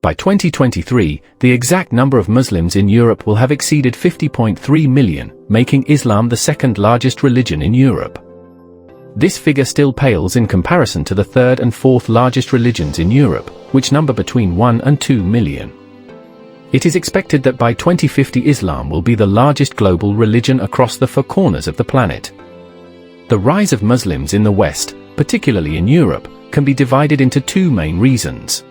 By 2023, the exact number of Muslims in Europe will have exceeded 50.3 million, making Islam the second largest religion in Europe. This figure still pales in comparison to the third and fourth largest religions in Europe, which number between 1 and 2 million. It is expected that by 2050 Islam will be the largest global religion across the 4 corners of the planet. The rise of Muslims in the West, particularly in Europe, can be divided into 2 main reasons.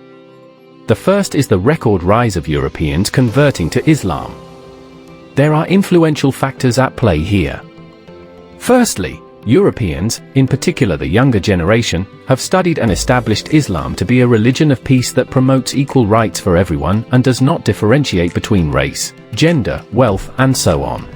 The first is the record rise of Europeans converting to Islam. There are influential factors at play here. Firstly, Europeans, in particular the younger generation, have studied and established Islam to be a religion of peace that promotes equal rights for everyone and does not differentiate between race, gender, wealth, and so on.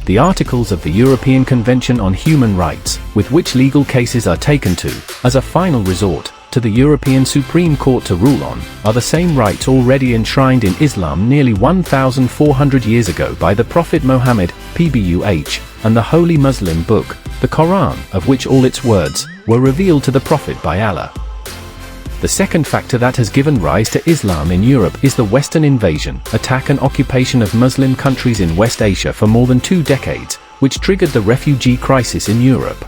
The articles of the European Convention on Human Rights, with which legal cases are taken to, as a final resort, to the European Supreme Court to rule on, are the same rights already enshrined in Islam nearly 1,400 years ago by the Prophet Muhammad, PBUH, and the Holy Muslim Book, the Quran, of which all its words were revealed to the Prophet by Allah. The second factor that has given rise to Islam in Europe is the Western invasion, attack and occupation of Muslim countries in West Asia for more than 2 decades, which triggered the refugee crisis in Europe.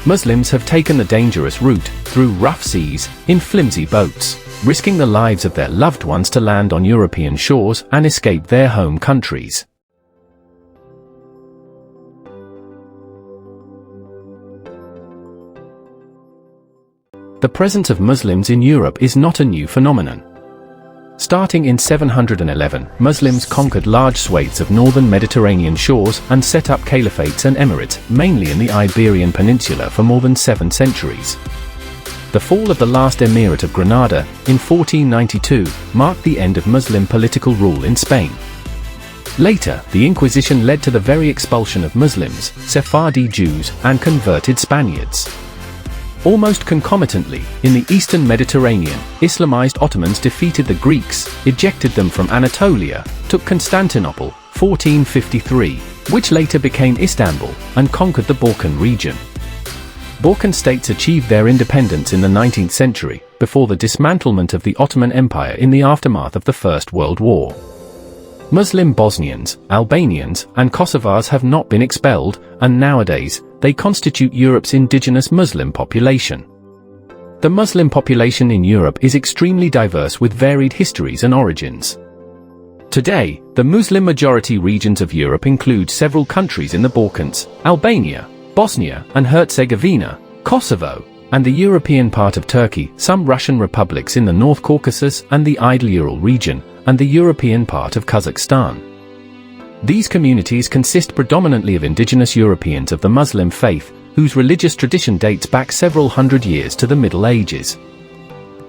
Muslims have taken the dangerous route, through rough seas, in flimsy boats, risking the lives of their loved ones to land on European shores and escape their home countries. The presence of Muslims in Europe is not a new phenomenon. Starting in 711, Muslims conquered large swathes of northern Mediterranean shores and set up caliphates and emirates, mainly in the Iberian Peninsula, for more than 7 centuries. The fall of the last emirate of Granada, in 1492, marked the end of Muslim political rule in Spain. Later, the Inquisition led to the very expulsion of Muslims, Sephardi Jews, and converted Spaniards. Almost concomitantly, in the eastern Mediterranean, Islamized Ottomans defeated the Greeks, ejected them from Anatolia, took Constantinople, 1453, which later became Istanbul, and conquered the Balkan region. Balkan states achieved their independence in the 19th century, before the dismantlement of the Ottoman Empire in the aftermath of the First World War. Muslim Bosnians, Albanians, and Kosovars have not been expelled, and nowadays, they constitute Europe's indigenous Muslim population. The Muslim population in Europe is extremely diverse with varied histories and origins. Today, the Muslim-majority regions of Europe include several countries in the Balkans, Albania, Bosnia and Herzegovina, Kosovo, and the European part of Turkey, some Russian republics in the North Caucasus and the Idel-Ural region, and the European part of Kazakhstan. These communities consist predominantly of indigenous Europeans of the Muslim faith, whose religious tradition dates back several hundred years to the Middle Ages.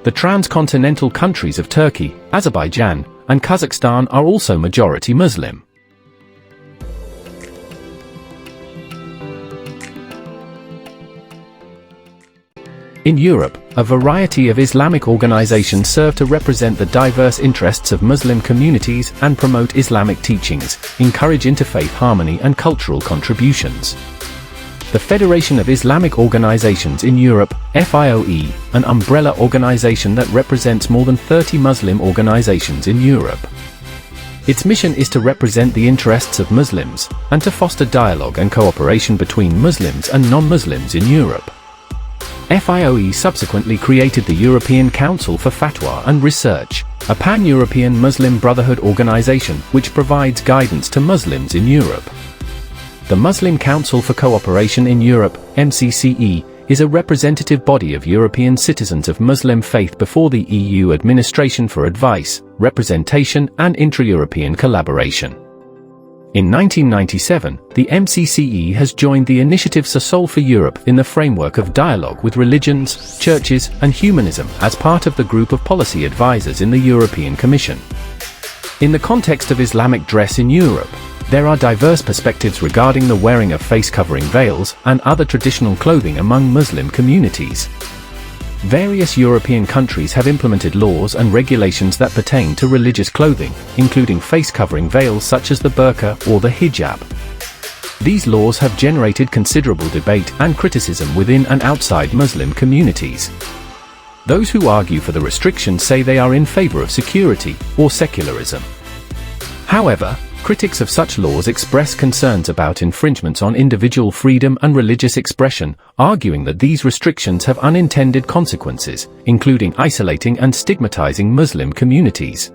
The transcontinental countries of Turkey, Azerbaijan, and Kazakhstan are also majority Muslim. In Europe, a variety of Islamic organizations serve to represent the diverse interests of Muslim communities and promote Islamic teachings, encourage interfaith harmony and cultural contributions. The Federation of Islamic Organizations in Europe, FIOE, an umbrella organization that represents more than 30 Muslim organizations in Europe. Its mission is to represent the interests of Muslims, and to foster dialogue and cooperation between Muslims and non-Muslims in Europe. FIOE subsequently created the European Council for Fatwa and Research, a pan-European Muslim Brotherhood organization which provides guidance to Muslims in Europe. The Muslim Council for Cooperation in Europe, MCCE, is a representative body of European citizens of Muslim faith before the EU administration for advice, representation and intra-European collaboration. In 1997, the MCCE has joined the initiative Sasol for Europe in the framework of dialogue with religions, churches, and humanism as part of the group of policy advisors in the European Commission. In the context of Islamic dress in Europe, there are diverse perspectives regarding the wearing of face-covering veils and other traditional clothing among Muslim communities. Various European countries have implemented laws and regulations that pertain to religious clothing, including face-covering veils such as the burqa or the hijab. These laws have generated considerable debate and criticism within and outside Muslim communities. Those who argue for the restrictions say they are in favor of security or secularism. However, critics of such laws express concerns about infringements on individual freedom and religious expression, arguing that these restrictions have unintended consequences, including isolating and stigmatizing Muslim communities.